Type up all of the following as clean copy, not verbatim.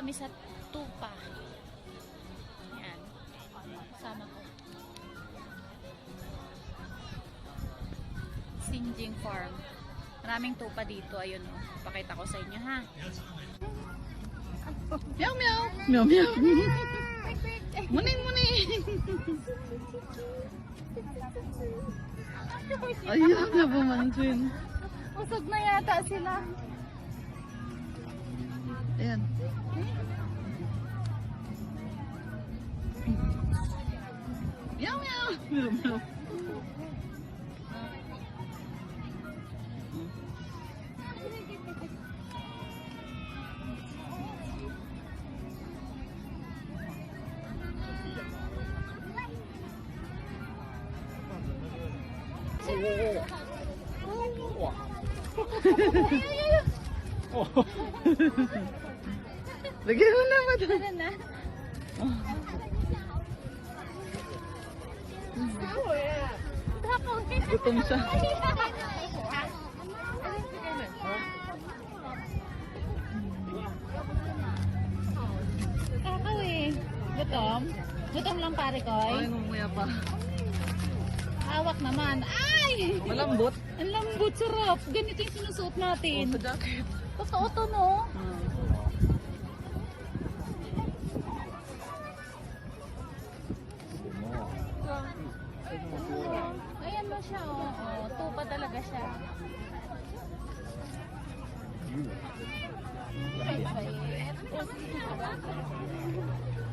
kami sa tupa. Yan. Kasama ko. Sinjing Farm. Maraming tupa dito. Ayun, oh. Pakita ko sa inyo, ha? Meow, meow! Meow, meow! Muning, muning! Ayun na bumangkin. Usog na yata sila. Ayan. Meow, meow! Meow, meow! Lagyan mo na ba ito? Na. Gutom siya. Kakaw eh. Gutom? Gutom lang pare ko eh. Ay, numuya pa. Hawak naman. Ay! Malambot. Ang lambot, sarap. Ganito yung sinusuot natin. Oh, sa jacket. Totoo to, no? Ayan mo siya, oh. Tupa talaga siya.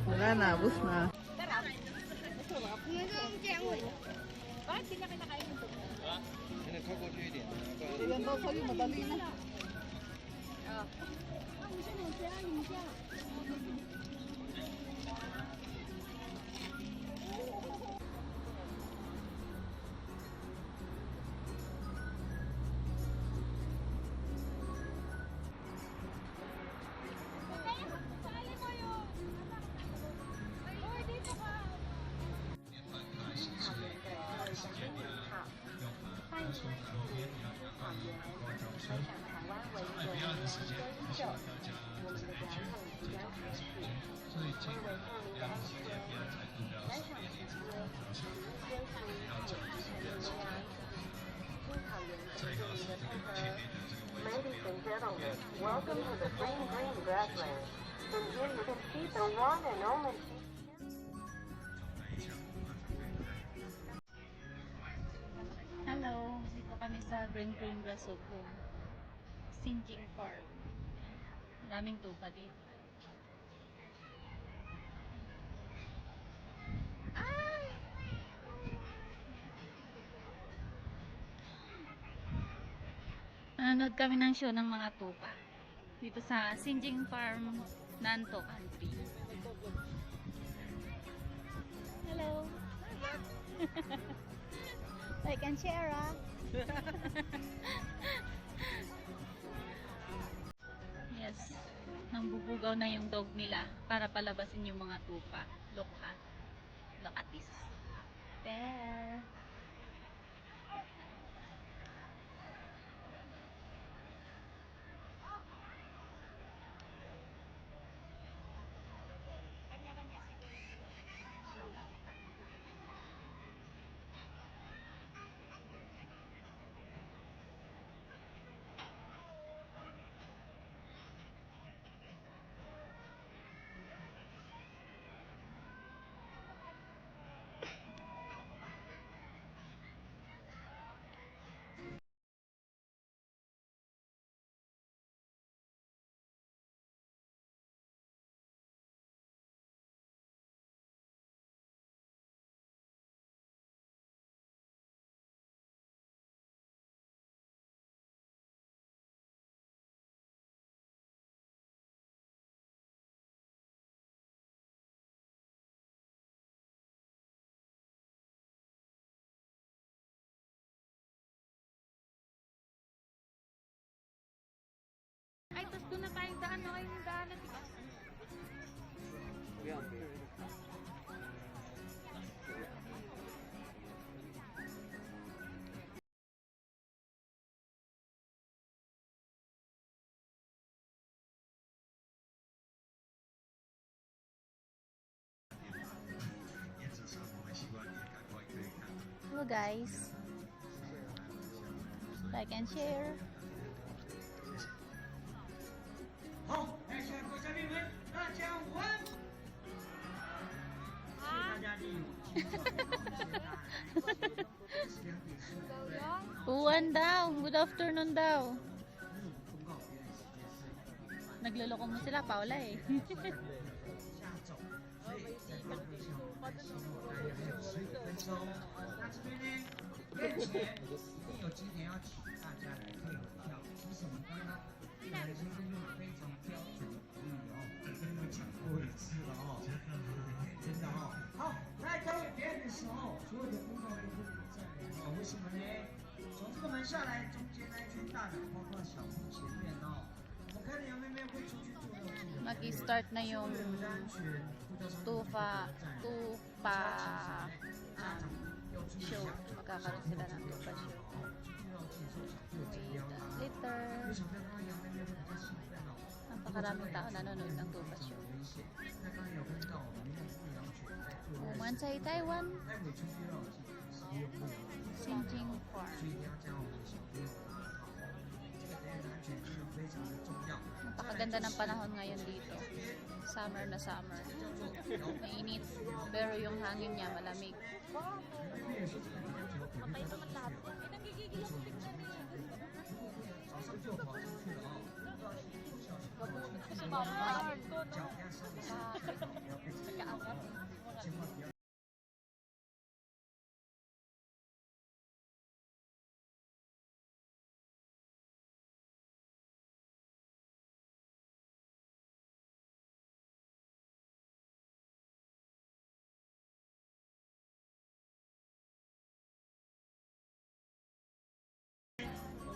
Wala na, bus na. Bakit hindi niya kinakain ito? Ha? Ilan daw sa'yo, madali na. Ladies and gentlemen, welcome to the green grasslands. And here you can see the one and only. Hello, dito kami sa Green Grasslands, Sinjing Farm. Maraming tupa dito. Nanonood kami ng show ng mga tupa dito sa Sinjing Farm, Nanto Country. Hello. Like and share, ah. Yes. Nambubugaw na yung dog nila para palabasin yung mga tupa. Look, ha. Look at this. There. Ay, tapos doon na tayo daan. Okay, yung daan. subscribe guys. Like and share. 好，来，现在各位嘉宾们，大家午安。谢谢大家莅临。 Uwan daw. Good afternoon daw. Nagloloko mo sila, Paula eh. 下走，所以在方位上我们希望大约还有15分钟。那这边呢，月姐一定有几点要请大家来配合跳，其实我们刚刚已经是用非常标准的口语哦，跟你们讲过一次了哦，真的哦。好，来交给别人的时候，所有的工作人员都不在哦，为什么呢？从这个门下来，中间那一圈大的，包括小红前面哦。 Mag-start na yung tupa show. Magkakaroon sila ng tupa show. Wait a later. Napakaraming tao nanonood ng tupa show. Woman sa Taiwan. Xinjing Farm. Napakaganda ng panahon ngayon dito. Summer na summer. Mainit. Pero yung hangin niya malamig. Sumama.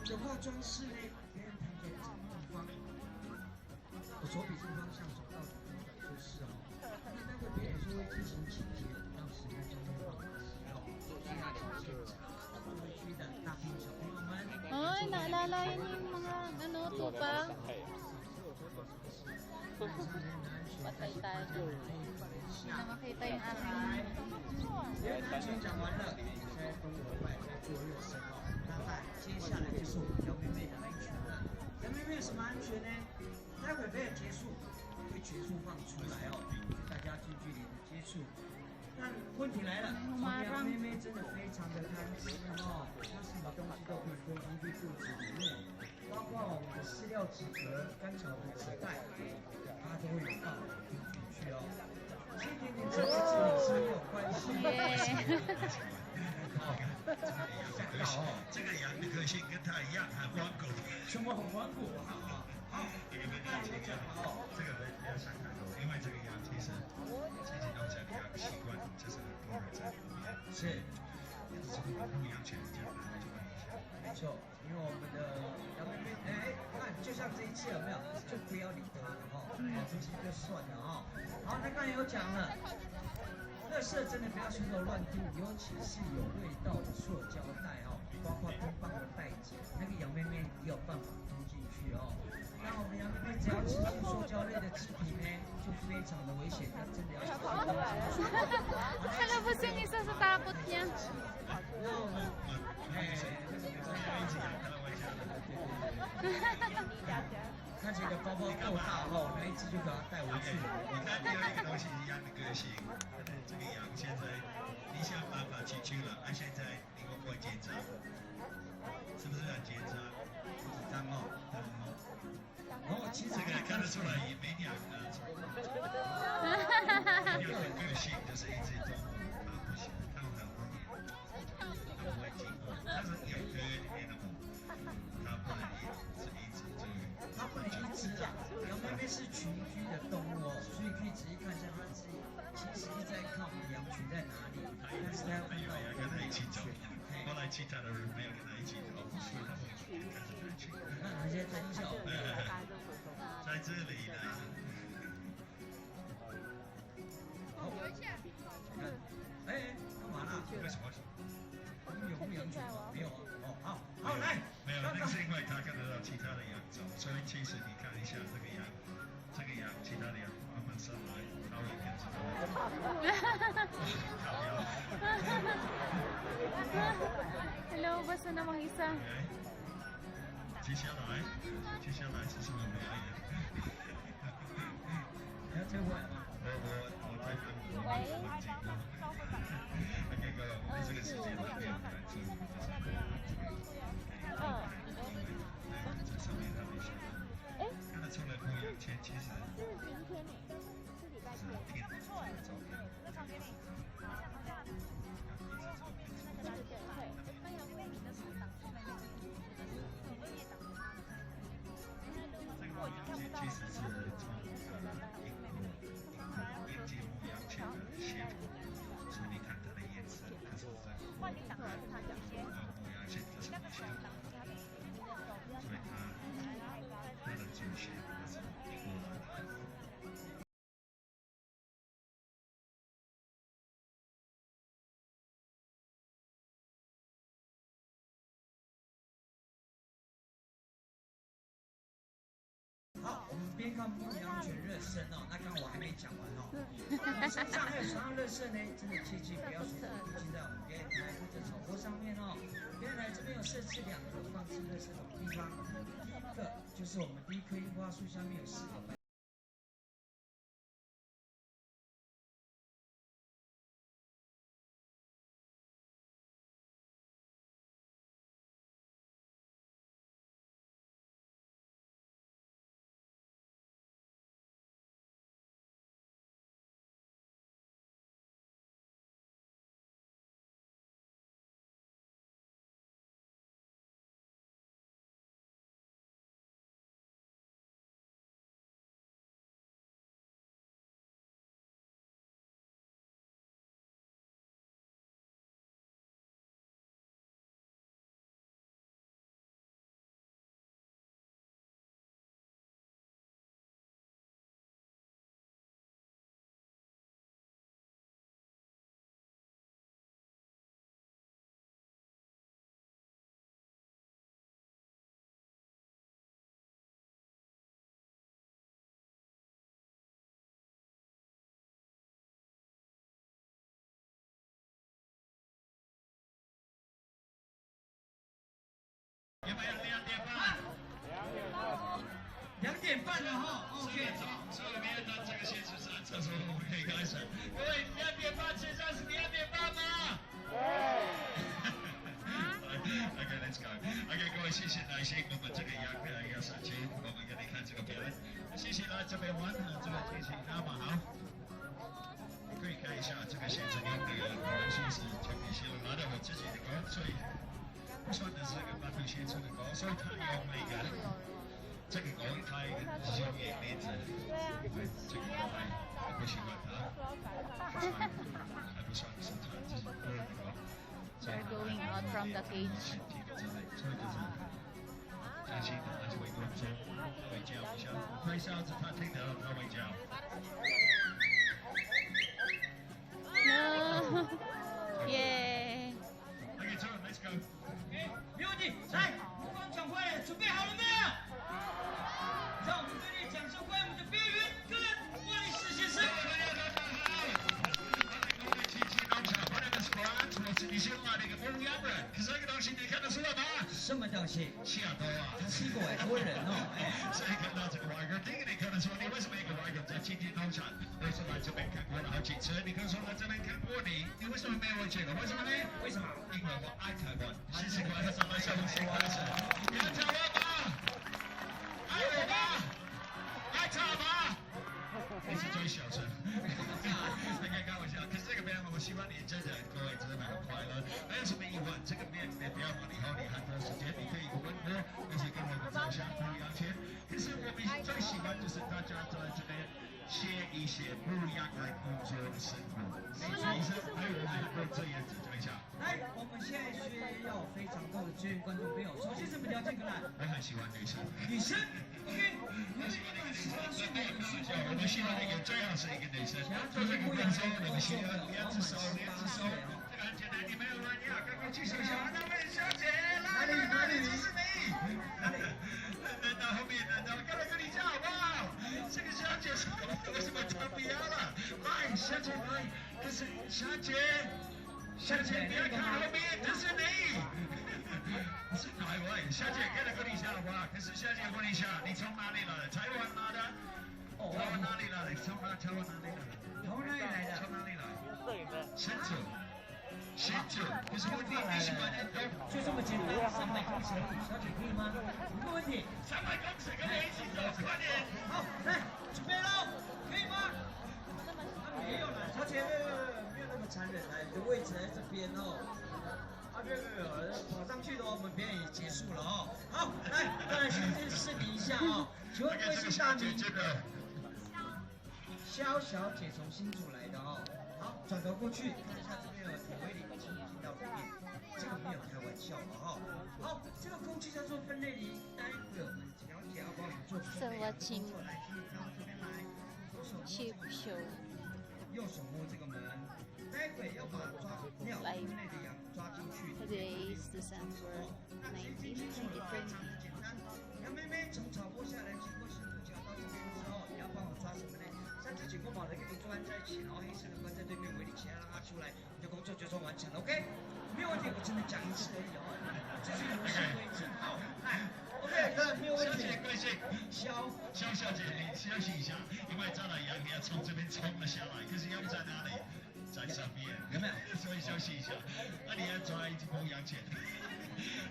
的化妆室呢，别人看着正后方，我手比正方向走到左转就是哦。那待会别人说会进行清洁5到10分钟的话，现在请现场社区的大朋友小朋友们。Ay, naalala yun yung mga ano, tupa. Patay tayo dyan. Hindi na makita yung aking. 安全讲完了，现在跟我摆在做热身哦。那接下来就是我们姚妹妹的安全了。姚妹妹有什么安全呢？待会表演结束会全数放出来哦，大家近距离的接触。但问题来了，姚妹妹真的非常的贪吃哦，她什么东西都可以吞进去肚子里面，包括我们的饲料纸壳、干草的纸袋，它都会有放进去哦。这一点点这跟自己是没有关系。这个羊的个性跟它一样，很顽固。什么很顽固啊？好，你们刚才讲哦，这个不要想太多，因为这个羊其实都讲羊习惯，就是很多人在里面。是，这个牧羊犬比较难注意一下。没错，因为我们的杨妹妹，哎，看就像这一次有没有，就不要理它了哈，这些就算了哈。好，那刚才有讲了。垃圾真的不要随手乱丢，尤其是有味道的塑胶袋哦，包括冰棒的袋子，那个杨妹妹也有办法丢进去哦。那我们杨妹妹只要吃进塑胶类的制品呢，就非常的危险，那真的要小心。Kalabos yung isa sa takot niya. 那我们，看这个包包够大哦，那一只就把它带回去。你看第二个东西一样的个性，这个羊现在你想办法进去了，现在你会不会紧张？是不是很紧张？紧张哦，哦，其实这个看得出来也没两个。有的个性就是一直动物，它不行，它很会演，它不会进攻，但是有的里面的它不能一直这个。它不能一只啊，羊妹妹是群居的动物哦，所以可以仔细看一下它自己，其实一直在看我们羊群在哪里，但是它要看到我们的羊群。后来其他的人没有跟他一起走，所以他们开始在一起。你看哪些真小？在这里呢。好，你看，哎，干嘛啦？为什么？有牧羊犬吗？没有啊。哦，好，好来。没有，那是因为他看得到其他的羊走，所以其实你看一下这个羊，这个羊，其他的羊慢慢上来，稍微跟着它们。靠腰。Hello, basta namang isa. OK， 接下来是什么表演？要再问我在韩国环境。OK， 各位，我们这个时间还没有来做，在上面他们写的，看得出来不一样，其实是天的照片。其实是从英籍牧羊犬的血统，所以你看它的颜色，它是在牧羊犬就是母性，所以它的祖先是英国来的。好，我们边看牧羊犬热身哦，那刚刚我还没讲完哦。身上还有什么样热身呢？真的切记不要随手丢弃在我们别人台或者草坡上面哦。别人台这边有设置2个放置热身的地方，第一个就是我们第一棵樱花树下面有4个。有没有2点半？2点半了哈 ，OK。所以没有到这个现实上，这时候我们可以开始。各位，2点半，现在是2点半吗？对。OK，let's go。OK， 各位，谢谢耐心，我们这个羊要上去，我们给你看这个表演。谢谢来这边玩，这个天气那么好。可以看一下这个现场有的人说是陈炳熙拿到我自己的歌，所以。不算的是个半途写出的歌，所以他用那个这个歌，他用也名字，对，这个歌还不喜欢他，还不算是他自己个人的歌。They're going out from the cage. 所以就是相信还是会工作，会叫一下，吹哨子他听得到，他会叫。No. Yay. Okay, so let's go. 没问题，来，目光转过来，准备好了没有？让我们热烈掌声欢迎我们的边缘哥万世先生。我是你新来的一个牧羊人，可是这个东西你看得出来吗？什么东西？吓到啊！他是一个外国人哦。所以看到这个外国人，第一个你可能说你为什么一个外国人在今天农场？我说来这边看过了好几次，你可能说来这边看过你为什么没有我去了？为什么呢？为什么？因为我爱台湾，谢谢各位，咱们下午先开始。你爱台湾吗？爱我吗？爱他吗？你是最小声。应该开玩笑，可是这个面我希望你真的各位真的很快乐。没有什么疑问，这个面不要往以后你很多时间，你可以问我，而且跟我们照相不一样钱。可是我们最喜欢就是大家在这边写一些不一样来工作的生活。没错，医生，还有我们很多这样子，讲一下。来，我们现在需要非常多的志愿观众朋友。首先什么条件可来？我很喜欢女生。女生 ，OK。我喜欢那个18岁的女生。我们希望那个最好是一个女生。就是不要说我们需要2只手，2只手。这个很简单，你没有人要，赶快举手一下。那位小姐，哪里？就是你。哪里？到后面的，赶快跟你叫好不好？这个小小姐，小姐，不要看后面，这是你。是哪一位？小姐，给他问一下好不好？可是小姐问一下，你从哪里来的？台湾来的？台湾哪里来的？从台湾哪里来的？从哪里来的？从哪里来？新竹。新竹，不是问题，你喜欢的就这么简单，300公尺而已，小姐可以吗？没问题。300公尺跟我一起走，快点！好，来，准备喽，可以吗？没有了，小姐，没有那么残忍，来，你的位置在这边哦。没有，跑上去的话，我们表演也结束了哦。好，来，当然先试你一下哦。请问贵姓大名？肖小姐从新竹来的哦。好，转头过去看一下这边有铁围里，请你进到里面。这个没有开玩笑的哈。好，这个工具叫做分类梨，待会我们了解要帮你做分类的工作，来，请你到这边来。Cheap show. 右手摸这个门，待会要把尿分类的羊抓进去。 Today is December 19, 2020. 杨妹妹从草坡下来，经过石头桥到这边之后，你要帮我抓什么呢？3只紧箍毛的跟你抓在一起，然后黑色的关在对面围里起来，让它出来，你的工作就算完成了 ，OK？ 没有问题，我只能讲一次而已哦。这是游戏规则，好，来 ，OK， 那没有问题。贵姓？肖小姐，你休息一下，因为这来羊你要从这边冲了下来，可是羊在哪里？在上面，有没有？所以休息一下。那你要抓一只公羊犬。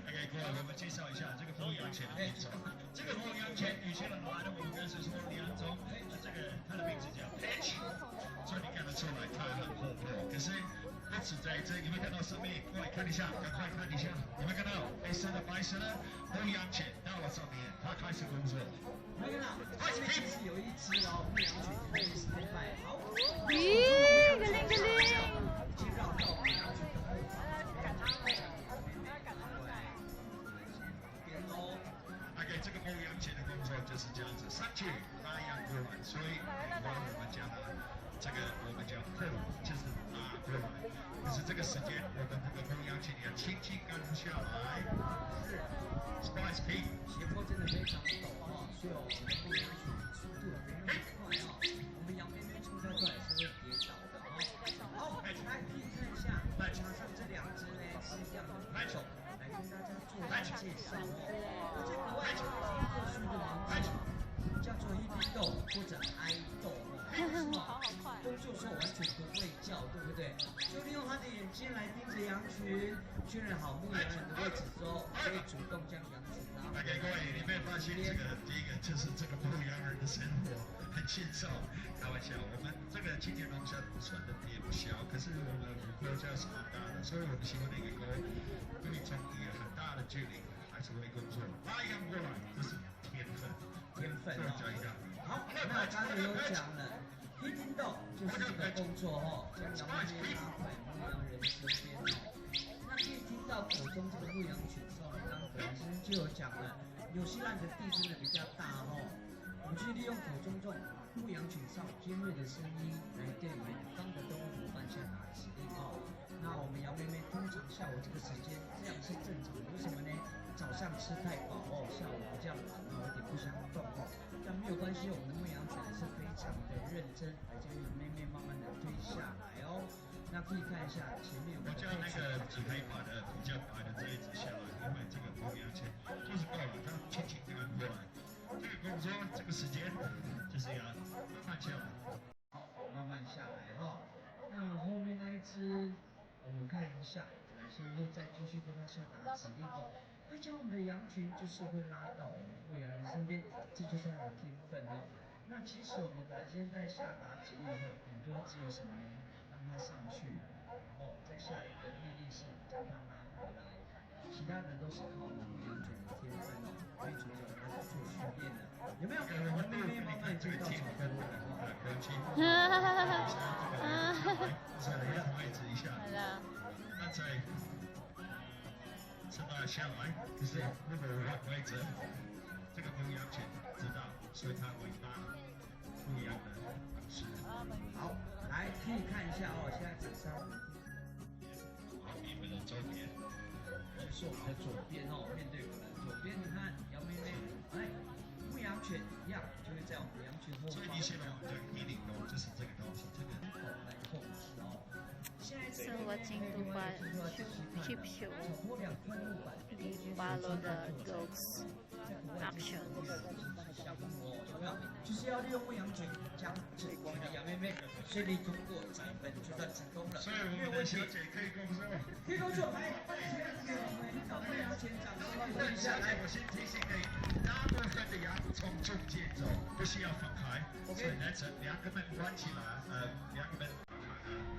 OK， 各位，我们介绍一下这个公羊犬的品种。这个公羊犬，有些人来的，我们刚才说2种，这个它的名字叫 Pitch， 所以你看得出来它很活泼。可是不止在这，有没有看到上面？过来看一下，赶快看一下，有没有看到黑色的、白色的公羊犬到了上面，它开始工作。没看到？这边其实有一只哦，牧羊犬开始失败。好，咦，个灵个灵！已经绕到牧羊犬的后方这边。OK， 这个牧羊犬的工作就是这样子，上去拉羊过来，所以我们讲的这个我们叫 pull， 就是拉过来。可是这个时间，我们这个牧羊犬要轻轻跟下来。Spice P， 斜坡真的非常陡哦，所以我们的牧羊犬速度没那么快哦。我们羊妹妹冲太快是会跌倒的哦。好，来可以看一下，马上这2只呢是一样的品种，来跟大家做一下介绍哦。这个外形是一个树的名字，叫做一比豆或者爱豆哦。工作时候完全不会叫，对不对？就利用它的眼睛来盯着羊群，确认好牧羊人的位置之后，可以主动将羊群拉回来。各位，你没有发现这个第一个就是这个牧羊人的生活很轻松，开玩笑，我们这个青田农场不算的也不小，可是我们国家是蛮大的，所以我们希望那个狗可以从一个很大的距离还是会工作，拉羊过来，这是天分，哦。好，那刚才有讲了。一听到就是这个工作哦，将羊妹妹拉回牧羊人身边哦。那可以听到口中这个牧羊犬少年刚本身就有讲了，纽西兰的地真的比较大哦。我们去利用口中这种牧羊犬上尖锐的声音来对远方的动物伙伴下达指令哦。那我们羊妹妹通常下午这个时间这样是正常的，为什么呢？早上吃太饱哦，下午比较懒哦，有点不想动哦。但没有关系，我们的牧羊犬是非常的认真，来将羊妹妹慢慢的推下来哦。那可以看一下前面有个。我叫那个紫黑马的比较白的这一只下来，因为这个牧羊犬就是够了，它轻轻地过来。这个工作这个时间就是要慢下来。好，慢慢下来哈。那后面那一只，我们看一下，现在再继续跟它下达指令哦。会将我们的羊群就是会拉到我们牧羊人身边，这就是它的天分哦。那其实我们现在下达指令后，很多只有什么呢？让它上去，然后再下一个命令是将它拉回来。其他人都是靠我们牧羊犬的天分哦，可以主角来做训练的。有没有？我们妹妹慢慢进到草根了哦。再来让位置一下。好的。那再。是它下来，可是如果我换位置，这个牧羊犬知道，所以它尾巴不一样的方式。好，来可以看一下哦，现在掌上好，你们的周边，就是我们的左边哦，面对我们左边，你看杨妹妹，来，牧羊犬一样，就会在我们羊群后方。所以你现在我们叫 healing 哦，就是这个东西，这个来控制哦。watching Tupa Chip Show. We follow the girls' actions. 就是要利用牧羊犬将整群的羊妹妹顺利通过这一分，就算成功了。所以我们的小姐可以工作。可以工作，来，找牧羊犬长等一下来，我先提醒你，大部分的羊从中间走，不需要分开。所以呢，两个门关起来，两个门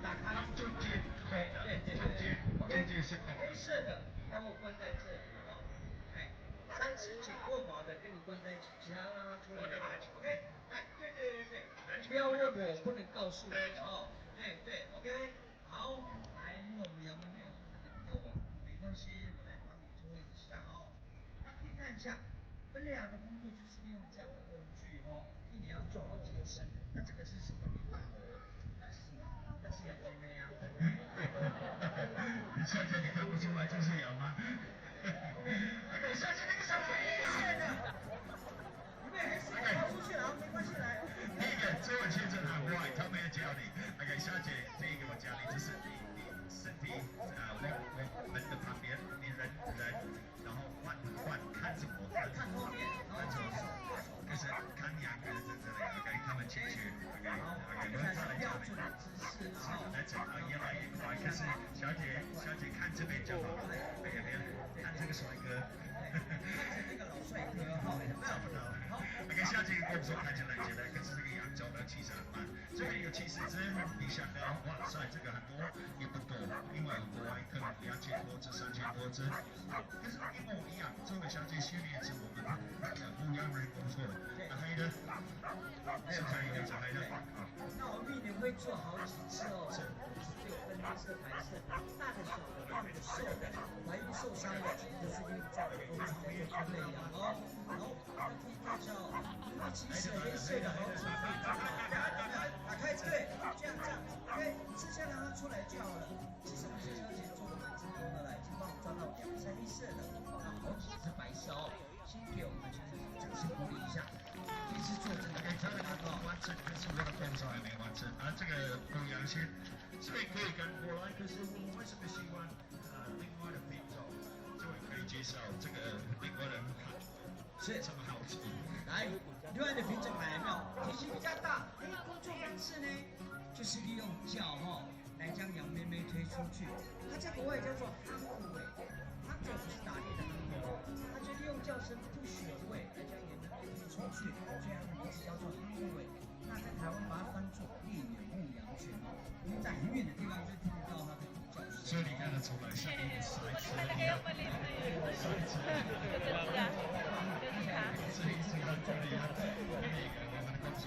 打开中间，对，中间是黑色的，把我关在这里。哎，30几过毛的跟你关在一起，其他让它出来。OK， 哎，对，你不要问我，不能告诉你哦。哎，对 ，OK， 好，来，因为我们羊妹妹没关系，我来帮你做一下哦。大家可以看一下，分两个工作就是利用这样的工具哦，一年要做好几个生。那这个是什么地方？那是羊妹妹啊。小姐你看不出来就是羊吗？小姐那个小黑色的，你们黑色的跑出去了，没关系来。第一个中文先生很坏，他没有教你。OK， 小姐，第一个我教你就是你身体我门的旁边，你人，然后换看着我，看后面，然后左手，就是看羊跟着这里 ，OK， 他们进去 ，OK， 我们再来教你。好，来整个越来越快，可是小姐看这边就好了，看这个帅哥。那个老帅哥，找不到。OK， 小姐工作看起来简单，可是这个羊走的其实很慢。这边有70只，你想到哇塞，这个很多也不多，因为国外可能2000多只、3000多只。可是一模一样，作为小姐训练是我们牧羊人工作的，黑的，是黑的，是黑的。那我们一年会做好几次哦，只有分黑色、白色，大的、小的、胖的、瘦的，怀孕受伤的，就是利用这样的工具来做分类羊哦。然后大家可以看一下哦，因为其实黑色的好几分，打开对，这样，OK， 剩下让它出来就好了。其实我们小姐做的蛮成功的了，已经帮我抓到2只黑色的，那好几只白色哦。先给我们先生掌声鼓励一下，第一次做真的可以看得到完成，可是我的动作还没完成。这个牧羊犬虽然可以跟过来，可是我为什么喜欢另外的品种？这位可以介绍这个美国人是什么好吃？来，另外的品种来有没有？体型比较大，工作方式呢，就是利用叫来将羊妹妹推出去。它在国外叫做夯虎尾，夯虎不是打猎的夯虎，它就利用叫声不学位来将羊妹妹推出去，所以它的名字叫做夯虎尾。那在台湾把它翻作猎犬牧羊犬因为在很远的地方就听得到它的叫声。所以你看得出来像一个赛车一样，赛车。这一次很重要，那个我们的工作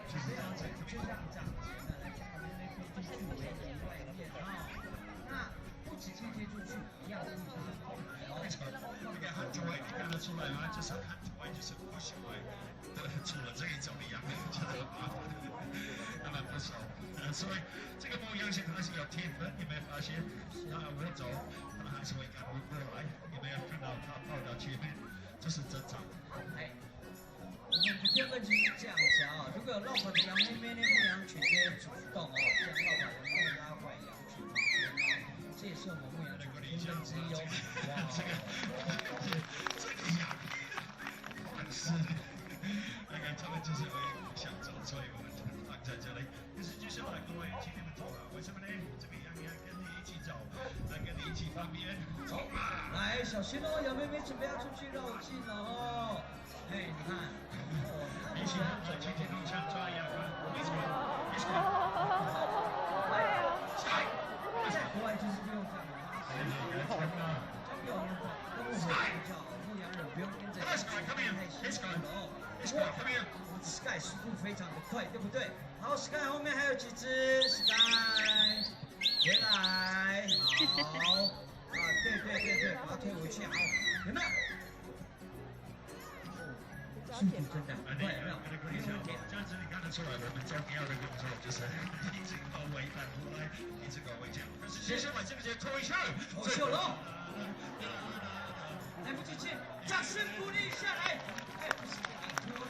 就是这样子，就像这样子的来将羊妹妹推出去围着外面那不直接推出去，一样是一样的好来哦。那个汉族味，你看得出来吗？就是汉族味，就是不喜欢除了这一种的羊，就是很麻烦，他们不熟。所以这个牧羊犬还是有天分，有没有发现？我走，他们还是会赶不过来，有没有看到他跑到前面？这是正常。哎，我们的天分就是这样子啊。如果有绕跑的羊妹妹呢，牧羊犬就会主动将绕跑的羊拉回羊群旁边哦。这也是我们牧羊犬的天分之一哦。这个羊很是，他们就是会想走，所以我们放在这里。可是接下来各位请你们走了，为什么呢？这个羊跟你一起走，跟你一起方便，走吧。来，小心哦，羊妹妹准备要出去绕境了哦。哎，你看，一起走，轻轻地向抓羊啊，一起，在国外就是利用这样的方式，交给我们动物会叫牧羊人不用跟着太辛苦了哦。Sky 速度非常的快，对不对？好 ，Sky 后面还有几只 ，Sky 回来，好，对，把它推回去，好，有没有？速度真的很快，有没有？这样子你看得出来，我们重要的工作就是一直搞围反过来，一直搞围剿。可是接下来这个就脱袖，脱袖了，来不及去，掌声鼓励一下来，哎，不是。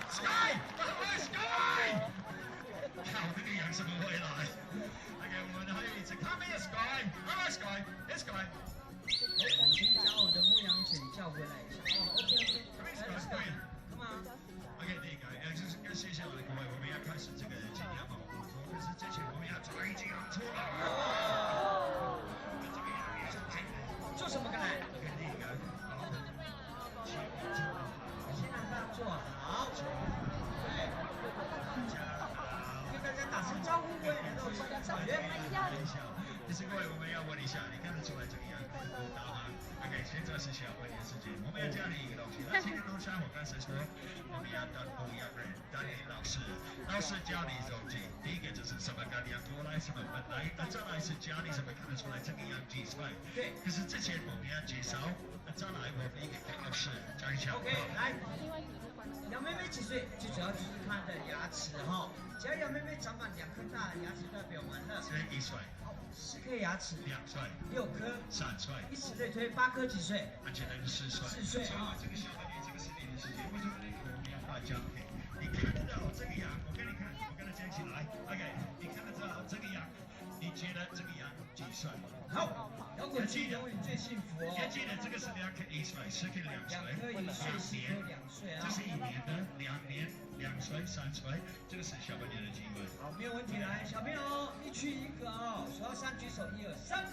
Sky， Sky， 好，那个羊怎么回来？那个 OK， 我们还有一只 Come here Sky，Hello Sky，It's Sky。我先将我的牧羊犬叫回来一下。哦，OK， 来了 ，Come on。OK， 第一个，就是跟接下来各位，我们要开始这个剪羊毛工作，可是之前我们要抓一只羊出来。这个羊也是真的。做什么个来？ OK， 第一个，好，先让它做好。对，跟大家打声招呼，欢迎来到青年草原。就是各位，我们要问一下，你看得出来这个羊多大吗 ？OK， 现在是小半年时间，我们要教你一个东西。那今天路上我刚才说，我们要当不一样人，当你老师教你东西。第一个就是什么跟羊过来，什么本来，那再来是教你怎么看得出来这个羊几岁。对。可是之前我们要介绍，那再来我们一个老师讲一下。OK， 来，羊妹妹几岁？最主要就是看她的牙齿哈。只要羊妹妹长满2颗大牙齿，代表完了。1岁。 10颗牙齿，2岁，6颗，3岁，以此类推，8颗几岁？而且那个4岁。4岁啊，这个小半年，这个是你的时间。为什么呢？我们要大家 OK， 你看得到这个羊？我给你看，我跟它讲起来 ，OK， 你看得到这个羊？你觉得这个羊几岁？好，摇滚区永远最幸福哦。你要记得这个是2颗1岁，10颗2岁，2颗1岁，10颗2岁啊。这是1年的，2年，2岁，3岁，这个是小半年的机会。好，没有问题，来，小朋友一区一个哦，数到3举手，1、2、3。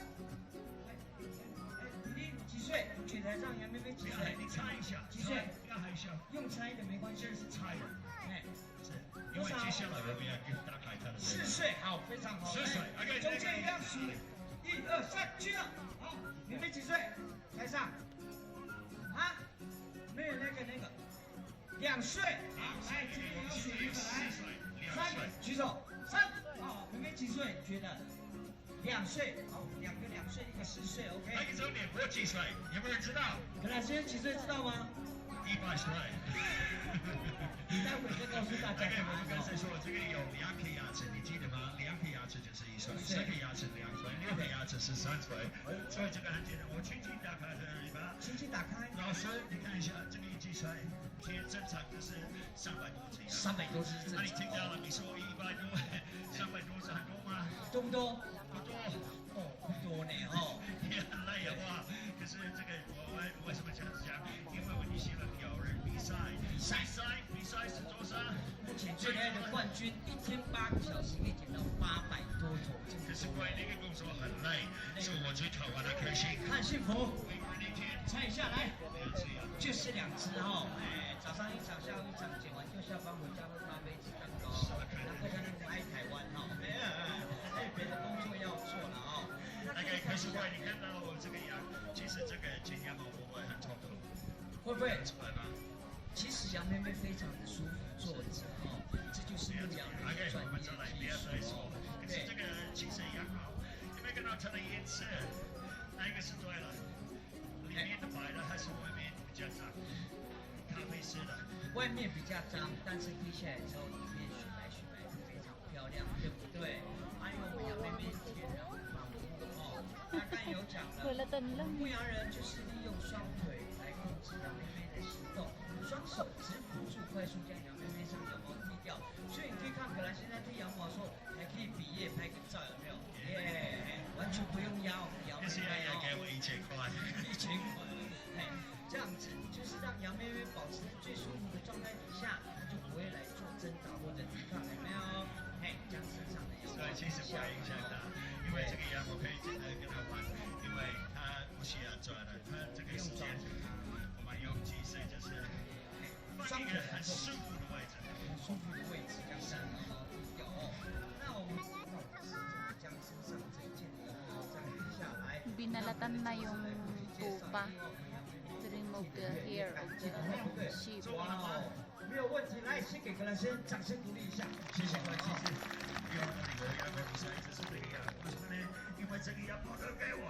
你几岁？举台上杨妹妹几岁？你猜一下。几岁？不要害羞。用猜的没关系，是猜的。哎，是。因为接下来我们要给打开他的。4岁，好，非常好。4岁 ，OK。中间一样数，1、2、3，去了。好，妹妹几岁？台上。啊？没有那个。2岁。好，来，这边有数一个来。3，举手。3。好，妹妹几岁？觉得？2岁。好，2个2岁，一个10岁 ，OK。那个重点，我几岁？有没有人知道？可能先几岁知道吗？100岁。待会再告诉大家。我们刚才说这个有2颗牙齿，你记得吗？2颗牙齿就是1岁，10颗牙齿2岁，6颗牙齿是3岁。所以这个很简单，我轻轻打开这里吧。轻轻打开。老师，你看一下这个几岁？其实正常就是300多只。300多只正常。那你听到了？你说100多，300多是很多吗？多不多？不多。哦，不多呢哦。也很累啊哇！可是这个我为什么这样子讲？因为我们希望有人比赛是多少？目前最厉害的冠军1天8个小时可以捡到800多头。可是关于那个工作很累，是我最讨厌的开心。看幸福。猜一下来。就是2只哈。哎，早上1场，下午1场，剪完就下班回家喝咖啡吃蛋糕。难怪他那么爱台湾哈。还有别的工作要做了哦。OK， 可是你看到我这个羊，其实这个剪羊毛会不会很痛苦？会不会？会吗？其实羊妹妹非常的舒服坐着哦，这就是牧羊人的专业技术哦。可是这个其实羊毛，有没有看到它的颜色？哪一个是对了？里面的白的还是外面比较脏？咖啡色的。外面比较脏，但是滴下来之后里面雪白非常漂亮，对不对？还有我们羊妹妹天然防护哦。刚刚有讲了，牧羊人就是利用双腿来控制羊妹妹的行动，双手只辅助快速将羊妹妹上羊毛剃掉。所以你可以看可兰现在剃羊毛的时候，还可以比耶拍个照，有没有？耶，完全不用压我们羊妹妹哦。要给我1000块。1000块。这样子就是让羊妹妹保持在最舒服的状态底下，它就不会来做挣扎或者抵抗，有没有？将身上的羊毛其实不会影响它，因为这个羊我可以真的跟它玩，因为它不需要抓的，它这个时间我们用几岁就是放一个很舒服的位置，将身毛剃掉哦。那我们将身上整件的羊毛再剃下来。Binalatan na yung tupa to remove the hair of the sheep. 哇，没有问题，来，先给格兰先掌声鼓励一下，谢谢格兰先生。因为我的羊毛比赛就是这个样，为什么呢？因为这个羊毛都给我，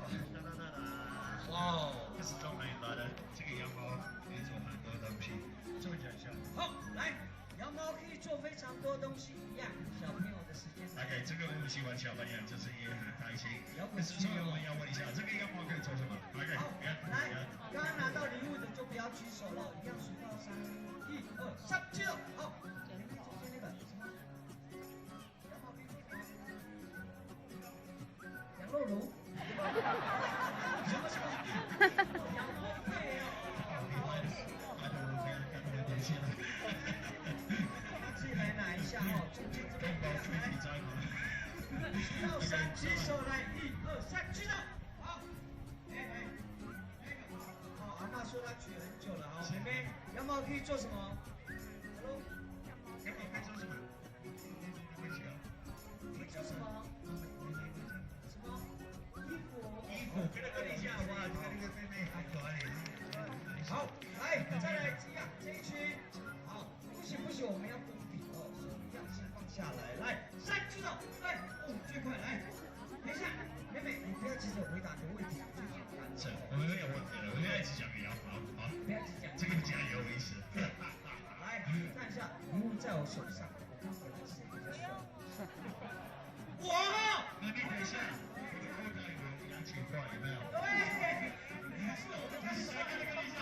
哇，这是从哪里来的？这个羊毛可以做很多东西，这么讲一下。好，来，羊毛可以做非常多东西一样，小朋友的时间。OK， 这个我们喜欢小朋友，就是也很开心。可是所以我们要问一下，这个羊毛可以做什么 ？OK， 好，来，刚刚拿到礼物的就不要举手了，一样数到3，1、2、3，举手。好，中间那个什么？羊毛炉。什么什么？自己来拿一下哦，中间这个数到3，举手来，1、2、3，举手。好，好，阿妈说她举很久了，好，妹妹，羊毛可以做什么 ？Hello， 羊毛可以做什么？可以做什么？什么？衣服。衣服，跟那个一下，哇，这个妹妹好可爱。好，来，再来这一区。好，不行，我们要公平哦，手一样先放下来，来，3举手，来，哦，最快来。等一下，妹妹，你不要急着回答你的问题，最简单。是，我们没有问题了，我们要一直讲羊毛，好，不要急讲。这个讲有意思。来，看一下，礼物在我手上，我看回来谁比较帅。我。那你等一下，这个后台有杨启华有没有？对。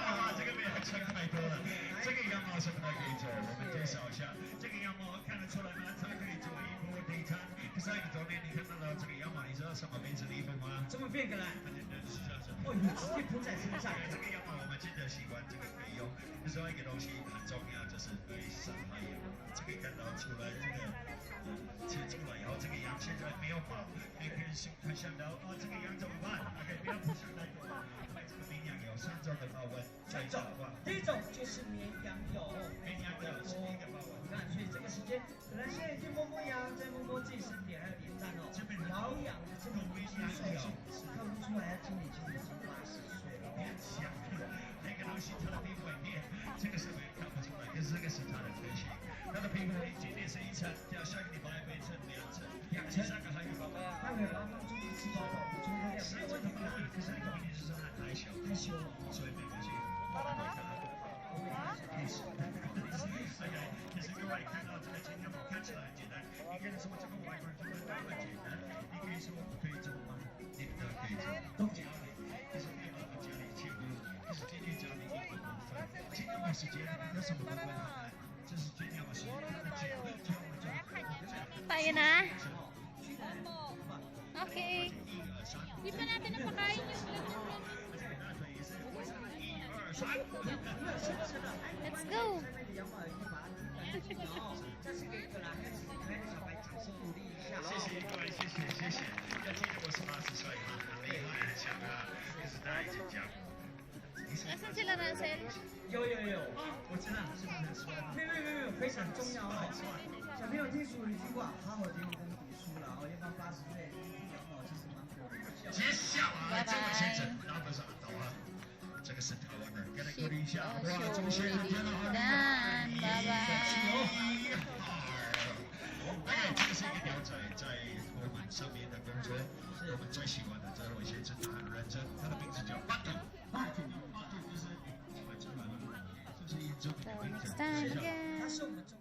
啊，这个没有撑太多了，这个羊毛是不太可以做。我们介绍一下，这个羊毛看得出来吗？它可以做衣服、地毯。可是你昨天你看到了这个羊毛，你知道什么名字的衣服吗？这么变个来？很简单，是这样子。哦，你直接铺在身上。这个羊毛我们真的喜欢，这个可以用。就是说一个东西很重要，就是可以伤害羊。这个看到出来，这个切出来以后，这个羊现在没有毛，你可以看想到啊，这个羊怎么办？可以不要不想太多。因为这个绵羊有3种的豹纹，最早的话。第一种就是绵羊油，绵羊有是一个豹纹，你看，所以这个时间，本来现在去摸摸羊，再摸摸自己身体，还要点赞哦。毛羊的这个绵羊油，看不出来，经理已经80岁了。变香，那个东西它的皮肤很面，这个是没看不出来，可是这个是它的特性。它的皮肤今天是1层，下个礼拜变成2层，2层3个还有宝宝，还有宝宝出去吃饱饱，补充热量，是问题不问题，可是那个问题就是它太小，所以没关系。可是各位看到这个金羊毛看起来很简单，你可以说这个外国人觉得那么简单，你可以说不可以做吗？你都可以做，都教你。可是没有办法教你切割，可是今天教你1个部分。金羊毛时间有什么部分好看？这是金羊毛时间它的脚，最后就 Tayo na. Okay. Di pa natin napakain yung Let's go. 谢谢各位，谢谢。要记得我是80岁哈，很厉害，很强啊，可是大家一直讲。Nasaan sila, Russell? 有，我知道是不是很帅？没有，非常重要哦。小朋友听俗语听过，好好听我跟你读书了哦，要不然80岁羊毛其实蛮多的。接下来这位先生，拿不上刀啊，这个是台湾人，给他鼓励一下，哇，中先生天了，拜拜。这个是一个鸟仔在我们上面的工作，我们最喜欢的这位先生，他很认真，他的名字叫巴杜就是我们中文的名字，这是一种名字，Next time again. 他是我们中。